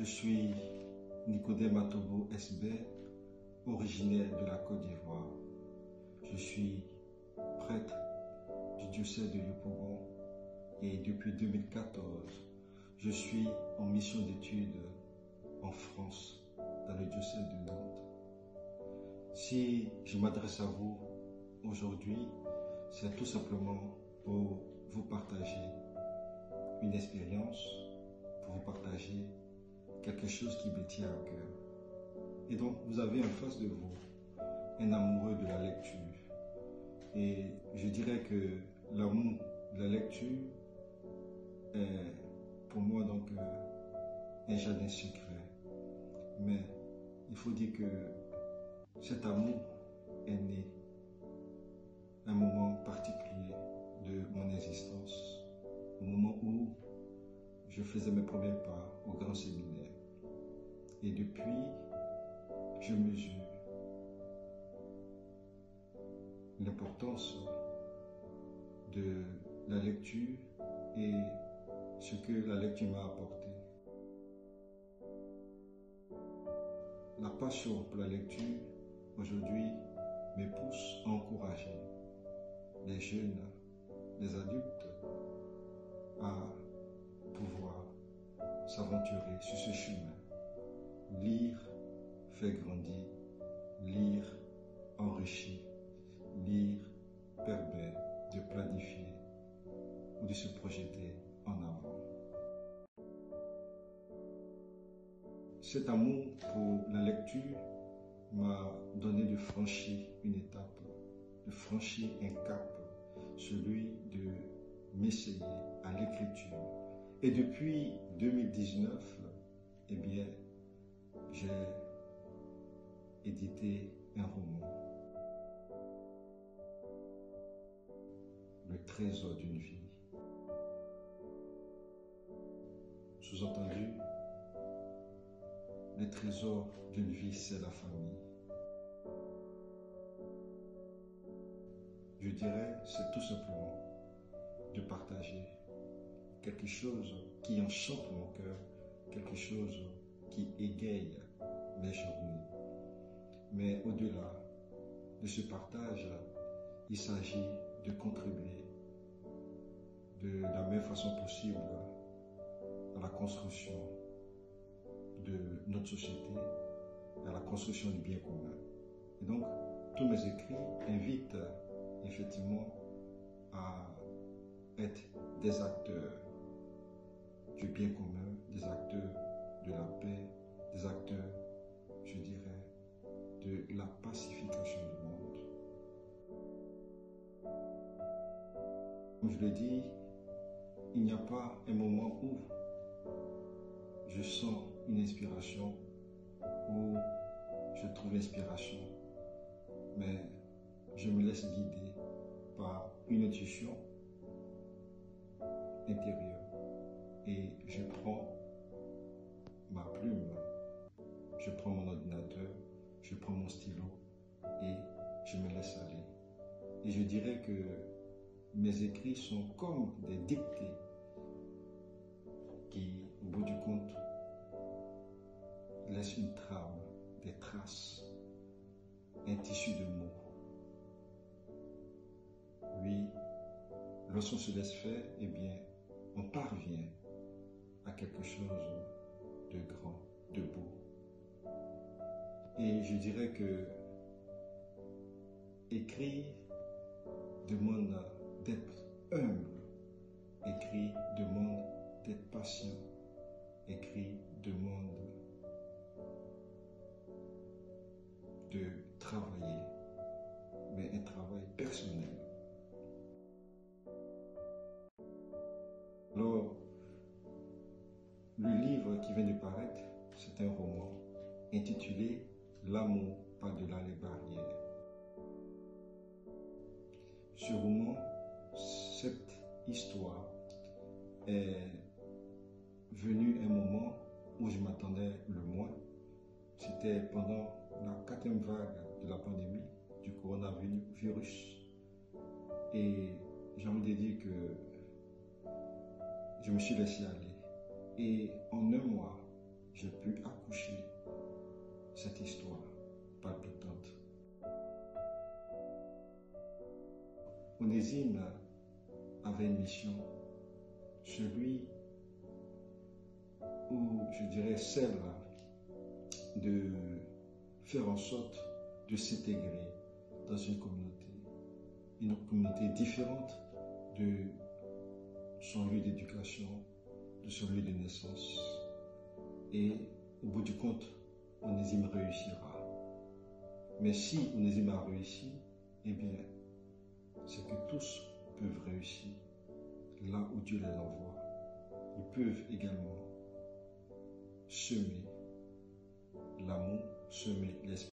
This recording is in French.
Je suis Nicodème Atobo SB, originaire de la Côte d'Ivoire. Je suis prêtre du diocèse de Yopougon et depuis 2014, je suis en mission d'études en France, dans le diocèse de Nantes. Si je m'adresse à vous aujourd'hui, c'est tout simplement pour vous partager une expérience, pour vous partager quelque chose qui me tient à cœur. Et donc, vous avez en face de vous un amoureux de la lecture. Et je dirais que l'amour de la lecture est pour moi donc un jardin secret. Mais il faut dire que cet amour est né à un moment particulier de mon existence, au moment où je faisais mes premiers pas au grand séminaire. Et depuis, je mesure l'importance de la lecture et ce que la lecture m'a apporté. La passion pour la lecture, aujourd'hui, me pousse à encourager les jeunes, les adultes à pouvoir s'aventurer sur ce chemin. Lire fait grandir, lire enrichit, lire permet de planifier ou de se projeter en avant. Cet amour pour la lecture m'a donné de franchir une étape, de franchir un cap, celui de m'essayer à l'écriture. Et depuis 2019, eh bien, j'ai édité un roman, Le trésor d'une vie. Sous-entendu, le trésor d'une vie, c'est la famille. Je dirais, c'est tout simplement de partager quelque chose qui enchante mon cœur, quelque chose qui égaye mes journées. Mais au-delà de ce partage, il s'agit de contribuer de la meilleure façon possible à la construction de notre société, à la construction du bien commun. Et donc, tous mes écrits invitent effectivement à être des acteurs du bien commun, des acteurs de la paix, des acteurs, je dirais, de la pacification du monde. Comme je le dis, il n'y a pas un moment où je sens une inspiration, où je trouve l'inspiration, mais je me laisse guider par une intuition intérieure et je prends ma plume, je prends mon ordinateur, je prends mon stylo et je me laisse aller. Et je dirais que mes écrits sont comme des dictées qui, au bout du compte, laissent une trame, des traces, un tissu de mots. Oui, lorsqu'on se laisse faire, eh bien, on parvient à quelque chose de grand, de beau. Et je dirais que écrire demande d'être humble, écrire demande d'être patient, écrire demande de travailler, mais un travail personnel. Alors, le livre qui vient de paraître, c'est un roman intitulé L'amour par-delà les barrières. Ce roman, cette histoire est venue à un moment où je m'attendais le moins. C'était pendant la 4e vague de la pandémie du coronavirus. Et j'ai envie de dire que je me suis laissé aller. Et en un mois, j'ai pu accoucher cette histoire palpitante. Onésime avait une mission, celui ou je dirais celle de faire en sorte de s'intégrer dans une communauté différente de son lieu d'éducation, de son lieu de naissance. Et au bout du compte, Onésime réussira. Mais si Onésime a réussi, eh bien, c'est que tous peuvent réussir là où Dieu les envoie. Ils peuvent également semer l'amour, semer l'espoir.